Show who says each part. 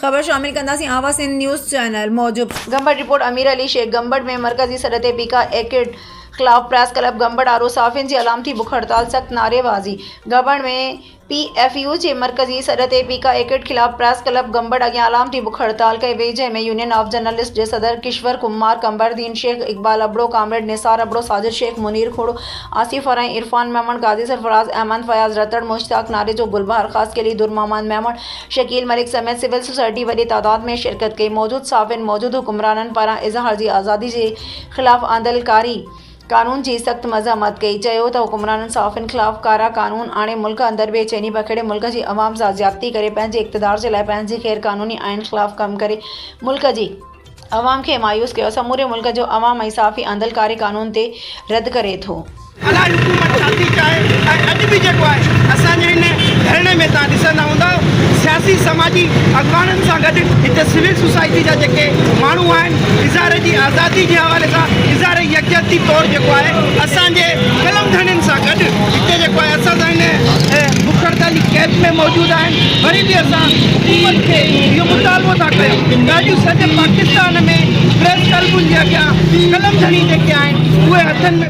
Speaker 1: ख़बर शामिल कंदासीं आवाज़ सिंध न्यूज़ चैनल मौजूद। गंबड़ रिपोर्ट अमीर अली शेख। गंबड़ में मरकजी सरहद पीका एक्ट खिलाफ प्रेस क्लब गंबड़ आरो साफ़िन जी अलामती बुख हड़ताल सख्त नारेबाजी। गंबड़ में PFU जे मरकजी सरहद पीका एक्ट खिलाफ प्रेस क्लब गंबड़ अॻियां अलामती बुख हड़ताल कई वई, जंहिंमें यूनियन ऑफ जर्नलिस्ट जे सदर किश्वर कुमार, कमरदीन शेख, इकबाल अबड़ो, कामरेड निसार अबड़ो, साजिद शेख, मुनीर खोड़ो, आसिफ फराई, इरफान मेमन, गाजी सरफराज अहमद, फयाज रतड़, मुश्ताक नारेजो, गुलबहार खास के लिए दुर मोहम्मद मेमन, शकील मलिक समेत सिविल सोसाइटी वॾी तादाद में शिरकत कई। मौजूद साफ़िन मौजूद हुक्मराननि पारां इज़हार जी आज़ादी जे ख़िलाफ़ आंदलकारी कानून की सख्त मज़म्मत कई। चयो त हुक्मराननि साफ़िन खिलाफ़ कारा कानून आणे मुल्क अंदर बेचैनी बखेड़े मुल्क जी अवाम सां ज़्यादती करे पंहिंजे इक़्तिदार जे लाइ पंहिंजे ग़ैर कानूनी आइन ख़िलाफ़ कम करे मुल्क जी अवाम खे मायूस कयो। समूरे मुल्क जो अवाम ऐसाफ़ी आंदलकारी कानून ते रद्द करे थो।
Speaker 2: अलाए हुकूमत छा थी चाहे। अॼु बि जेको आहे असांजे हिन धरणे में तव्हां ॾिसंदा हूंदा सियासी समाजी अॻवाननि सां गॾु हिते सिविल सोसाइटी जा जेके माण्हू आहिनि इज़हार जी आज़ादी जे हवाले सां इज़हार यकजहती तौरु जेको आहे असांजे कलम धणियुनि सां गॾु हिते जेको आहे असां सां हिन बुख हड़ताली कैंप में मौजूदु आहिनि। वरी बि असां हुकूमत खे इहो मुतालबो था कयूं त अॼु सॼे पाकिस्तान में प्रेस क्लबुनि जे अॻियां कलम धणी जेके आहिनि उहे हथनि में